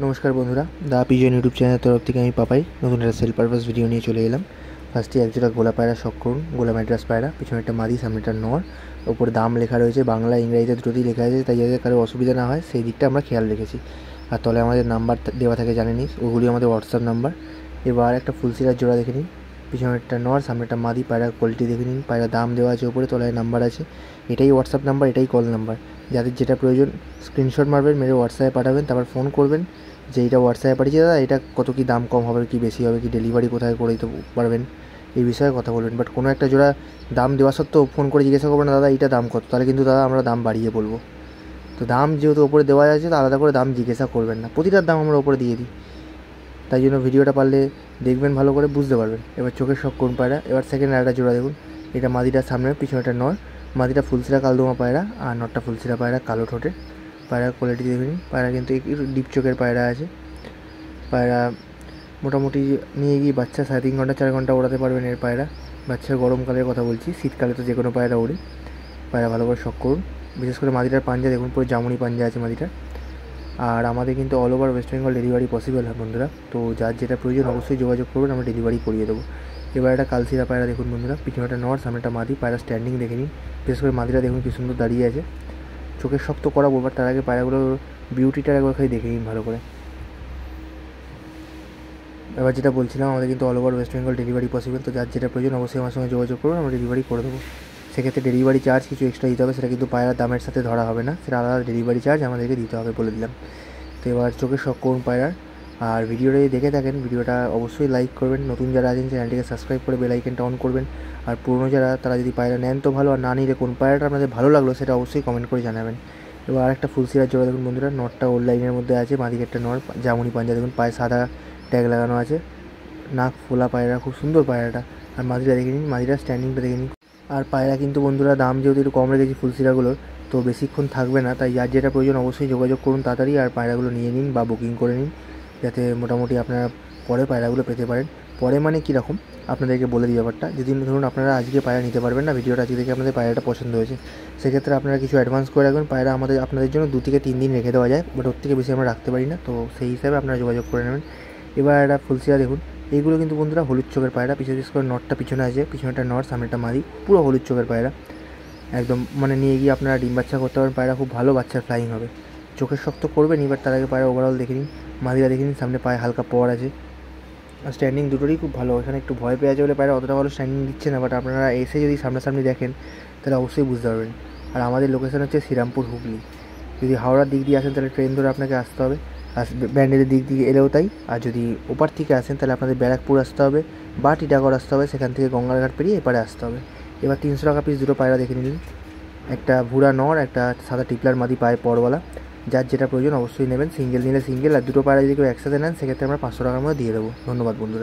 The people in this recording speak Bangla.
নমস্কার বন্ধুরা, দা পিজন ইউটিউব চ্যানেলের তরফ থেকে আমি পাপাই নতুন একটা সেল পারপাস ভিডিও নিয়ে চলে এলাম। ফার্স্টে একজোড়া গোলা পায়রা শখ করুন, গোলা ম্যাড্রাস পায়রা, পিছনে একটা মাদি, সামনে একটা নর। ওপরে দাম লেখা রয়েছে, বাংলা ইংরেজিতে দুটোতেই লেখা আছে, তাই যাতে কারো অসুবিধা না হয় সেই দিকটা আমরা খেয়াল রেখেছি। আর তলে আমাদের নাম্বার দেওয়া থাকে জানেনই, ওগুলি আমাদের হোয়াটসঅ্যাপ নাম্বার। এবার একটা ফুলসিরার জোড়া দেখে নিন, পিছনে একটা নর, সামনে একটা মাদি। পায়রা কোয়ালিটি দেখে নিন, পায়রা দাম দেওয়া আছে ওপরে, তলায় নাম্বার আছে। এটাই হোয়াটসঅ্যাপ নাম্বার, এটাই কল নাম্বার। যাদের যেটা প্রয়োজন স্ক্রিনশট মারবেন, মেরে হোয়াটসঅ্যাপে পাঠাবেন, তারপর ফোন করবেন যে এইটা হোয়াটসঅ্যাপে পাঠিয়েছি দাদা, এটা কত কী দাম কম হবে, কি বেশি হবে, কি ডেলিভারি কোথায় করে দিতে পারবেন, এই বিষয়ে কথা বলবেন। বাট কোনো একটা জোড়া দাম দেওয়া সত্ত্বেও ফোন করে জিজ্ঞাসা করবেন না দাদা এইটা দাম কত, তাহলে কিন্তু দাদা আমরা দাম বাড়িয়ে বলবো। তো দাম যেহেতু ওপরে দেওয়া আছে, তো আলাদা করে দাম জিজ্ঞাসা করবেন না, প্রতিটার দাম আমরা ওপরে দিয়ে দিই। তাই জন্য ভিডিওটা পারলে দেখবেন, ভালো করে বুঝতে পারবেন। এবার চোখের শখ কোন পায়রা। এবার সেকেন্ড আরেকটা জোড়া দেখুন, এটা মাদিটার সামনে, পিছনেটা নর। মাদিটা ফুলসিরা কালদমা পায়রা আর নটটা ফুলসিরা পায়রা, কালো ঠোঁটে। পায়রার কোয়ালিটি দেখুন, পায়রা কিন্তু একটু ডিপ চোখের পায়রা আছে। পায়রা মোটামুটি নিয়ে গিয়ে বাচ্চা 3.5 ঘন্টা 4 ঘন্টা ওড়াতে পারবেন এর পায়রা। বাচ্চার গরমকালের কথা বলছি, শীতকালে তো যে কোনো পায়রা ওড়ে। পায়রা ভালো করে শখ করুন। বিশেষ করে মাদিটার পাঞ্জা দেখুন, পুরো জামুনি পাঞ্জা আছে মাদিটার। আর আমাদের কিন্তু all over West Bengal delivery possible হয় বন্ধুরা, তো যার যেটা প্রয়োজন অবশ্যই যোগাযোগ করবেন, আমরা ডেলিভারি করিয়ে দেবো। এবার একটা কালসিরা পায়রা দেখুন বন্ধুরা, পিছনেটা নর, সামনেটা মাদি। পায়রা স্ট্যান্ডিং দেখে নিন, বিশেষ করে মাদিটা দেখুন কি সুন্দর দাঁড়িয়ে আছে। চোখের শখ তো করাবো, বাট তার আগে পায়রাগুলোর বিউটিটা একবার খালি দেখে নিন ভালো করে। এবার যেটা বলছিলাম, আমাদের কিন্তু all over West Bengal delivery possible, তো যার যেটা প্রয়োজন অবশ্যই আমার সঙ্গে যোগাযোগ করুন, আমরা ডেলিভারি করে দেবো। সেক্ষেত্রে ডেলিভারি চার্জ কিছু এক্সট্রা দিতে হবে, সেটা কিন্তু পায়রার দামের সাথে ধরা হবে না, সেটা আলাদা ডেলিভারি চার্জ আমাদেরকে দিতে হবে বলে দিলাম। তো এবার চোখের শখ করুন পায়রার। আর ভিডিওটা যদি দেখে থাকেন, ভিডিওটা অবশ্যই লাইক করবেন, নতুন যারা আছেন চ্যানেলটিকে সাবস্ক্রাইব করে বেল আইকনটা অন করবেন। আর পুরনো যারা, তারা যদি পায়রা নেন তো ভালো, আর না নিলে কোন পায়রাটা আপনাদের ভালো লাগলো সেটা অবশ্যই কমেন্ট করে জানাবেন। এবার আরেকটা ফুলসিরার জোড়া দেখুন বন্ধুরা, নটটা ওল্ড লাইনের মধ্যে আছে, বাঁদিকে একটা নর, জামুনি পাঞ্জা দেখুন, পায়ে সাদা ট্যাগ লাগানো আছে, নাক ফোলা পায়রা, খুব সুন্দর পায়রাটা। আর মাদিটা দেখে নিন, মাদিটার স্ট্যান্ডিংটা দেখে নিন। আর পায়রা কিন্তু বন্ধুরা দাম যেহেতু একটু কম রেখেছি ফুলসিরাগুলোর, তো বেশিক্ষণ থাকবে না, তাই যার যেটা প্রয়োজন অবশ্যই যোগাযোগ করুন তাড়াতাড়ি, আর পায়রাগুলো নিয়ে নিন বা বুকিং করে নিন, যাতে মোটামুটি আপনারা পরে পায়রাগুলো পেতে পারেন। পরে মানে কীরকম আপনাদেরকে বলে দিই ব্যাপারটা। যদি ধরুন আপনারা আজকে পায়রা নিতে পারবেন না, ভিডিওটা আজকে দেখে আপনাদের পায়রাটা পছন্দ হয়েছে, সেক্ষেত্রে আপনারা কিছু অ্যাডভান্স করে রাখবেন। পায়রা আপনাদের জন্য 2 থেকে 3 দিন রেখে দেওয়া যায়, বাট ওর থেকে বেশি আমরা রাখতে পারি না, তো সেই হিসাবে আপনারা যোগাযোগ করে নেবেন। এবার একটা ফুলসিরা দেখুন, এইগুলো কিন্তু বন্ধুরা হলুদ চোখের পায়রা, বিশেষ করে নটটা পিছনে আছে, পিছনেটা নর, সামনেটা মাদি, পুরো হলুদ চোখের পায়রা। একদম মানে নিয়ে গিয়ে আপনারা ডিম বাচ্চা করতে পারেন, পায়রা খুব ভালো বাচ্চার ফ্লাইং হবে। চোখের শক্ত করবেন। এবার তার আগে পায়রা ওভারঅল দেখে নিন, মাদিরা দেখে নিন, সামনে পায়ে হালকা পর আছে, আর স্ট্যান্ডিং দুটোরই খুব ভালো। এখানে একটু ভয় পেয়ে আছে বলে পায়রা অতটা ভালো স্ট্যান্ডিং দিচ্ছে না, বাট আপনারা এসে যদি সামনাসামনি দেখেন তাহলে অবশ্যই বুঝতে পারবেন। আর আমাদের লোকেশান হচ্ছে শ্রীরামপুর, হুগলি। যদি হাওড়ার দিক দিয়ে আসেন তাহলে ট্রেন ধরে আপনাকে আসতে হবে, আর ব্যান্ডেলের দিক দিয়ে এলেও তাই। আর যদি ওপার থেকে আসেন তাহলে আপনাদের ব্যারাকপুর আসতে হবে বা টিটাগড় আসতে হবে, সেখান থেকে গঙ্গারঘাট পেরিয়ে এপারে আসতে হবে। এবার 300 টাকা পিস দুটো পায়রা দেখে নিন, একটা ভুরা নর, একটা সাদা টিপলার মাদি পায়ে পরওয়ালা। যার যেটা প্রয়োজন অবশ্যই নেবেন, সিঙ্গেল নিলে সিঙ্গেল, আর দুটো পায়রা যদি কেউ একসাথে নেন সেক্ষেত্রে আমরা 500 টাকার মধ্যে দিয়ে দেবো। ধন্যবাদ বন্ধুরা।